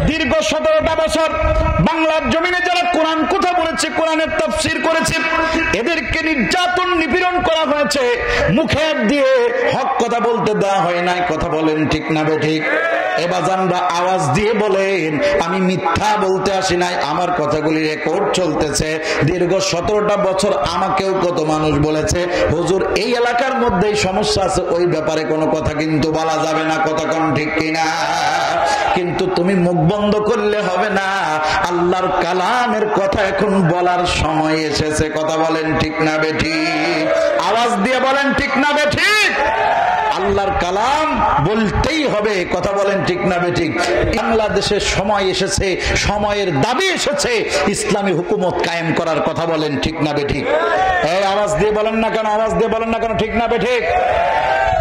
দীর্ঘ 17টা বছর বাংলার জমিনে যারা কোরআন কথা বলেছে, কোরআনের তাফসীর করেছে, এদেরকে নির্যাতন নিপীড়ন করা হয়েছে, মুখে দিয়ে হক কথা বলতে দেওয়া হয় নাই। কথা বলেন ঠিক না বেঠিক? এবার আমরা আওয়াজ দিয়ে বলেন, আমি মিথ্যা বলতে আসি নাই, আমার কথাগুলি রেকর্ড চলতেছে। দীর্ঘ 17টা বছর আমাকেও কত মানুষ বলেছে, হুজুর এই এলাকার মধ্যেই সমস্যা আছে, ওই ব্যাপারে কোনো কথা কিন্তু বলা যাবে না। কথা কোন ঠিক কিনা? কিন্তু তুমি মুখ বন্ধ করলে হবে না, আল্লাহর কালামের কথা এখন বলার সময় এসেছে। কথা বলেন ঠিক না বেঠিক? আওয়াজ দিয়ে বলেন ঠিক না বেঠিক? আল্লাহর কালাম বলতেই হবে। কথা বলেন ঠিক না বেঠিক? বাংলাদেশের সময় এসেছে, সময়ের দাবি এসেছে ইসলামী হুকুমত কায়েম করার। কথা বলেন ঠিক না বেঠিক? এই আওয়াজ দিয়ে বলেন না কেন? আওয়াজ দিয়ে বলেন না কেন? ঠিক না বেঠিক?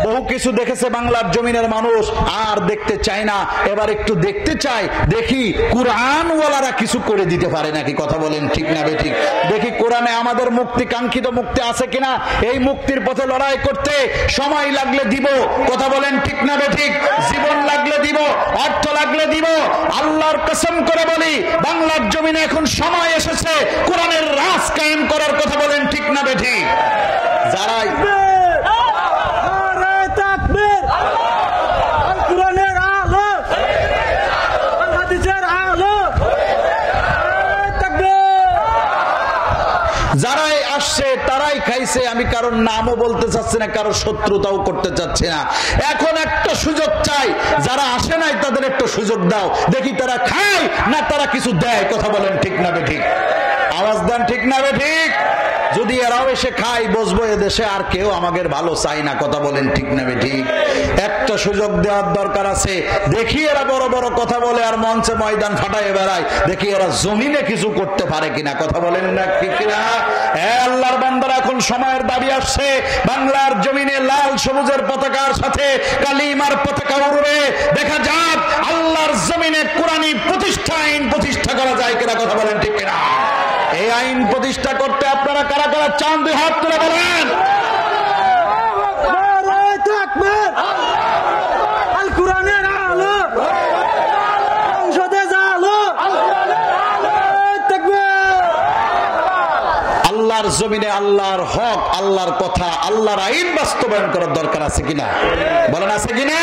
বহু কিছু দেখেছে বাংলার জমিনের মানুষ, আর দেখতে চায় না। এবার একটু দেখতে চাই, দেখি কোরআনওয়ালারা কিছু করে দিতে পারে নাকি। কথা বলেন ঠিক না বেঠিক? দেখি কোরআনে আমাদের মুক্তি, কাঙ্ক্ষিত মুক্তি আছে কিনা। এই মুক্তির পথে লড়াই করতে সময় লাগলে দিব। কথা বলেন ঠিক না বেঠিক? জীবন লাগলে দিব, অর্থ লাগলে দিব। আল্লাহর কসম করে বলি, বাংলার জমিনে এখন সময় এসেছে কোরআনের রাজ কায়েম করার। কথা বলেন ঠিক না বেঠিক? যারাই যারাই আসছে তারাই খাইছে। আমি কারোর নামও বলতে চাচ্ছি না, কারোর শত্রুতাও করতে চাচ্ছি না। এখন একটা সুযোগ চাই, যারা আসে নাই তাদের একটা সুযোগ দাও, দেখি তারা খায় না তারা কিছু দেয়। কথা বলেন ঠিক না বেঠিক? আওয়াজ দেন ঠিক না বেঠিক? যদি এরাও এসে খাই, বসবো এদেশে আর কেউ আমাদের ভালো চাই না। কথা বলেন ঠিক না বেঠিক? একটা সুযোগ দেওয়ার দরকার আছে। দেখি এরা বড় বড় কথা বলে আর মঞ্চে ময়দান ফাটায় বেড়ায়, দেখি এরা জমিনে কিছু করতে পারে কিনা। কথা বলেন না ঠিক কিনা? আল্লাহর বান্দারা, এখন সময়ের দাবি আসছে, বাংলার জমিনে লাল সবুজের পতাকার সাথে কালিমার পতাকা উড়বে। দেখা যাক আল্লাহর জমিনে কোরআনী প্রতিষ্ঠা করা যায় কিনা। কথা বলেন ঠিক কিনা? এই আইন প্রতিষ্ঠা করতে আপনারা কারা কারা চান, দুই হাত তুলে বলেন। আল্লাহর জমিনে আল্লাহর হক, আল্লাহর কথা, আল্লাহর আইন বাস্তবায়ন করার দরকার আছে কিনা? বলেন আছে কিনা?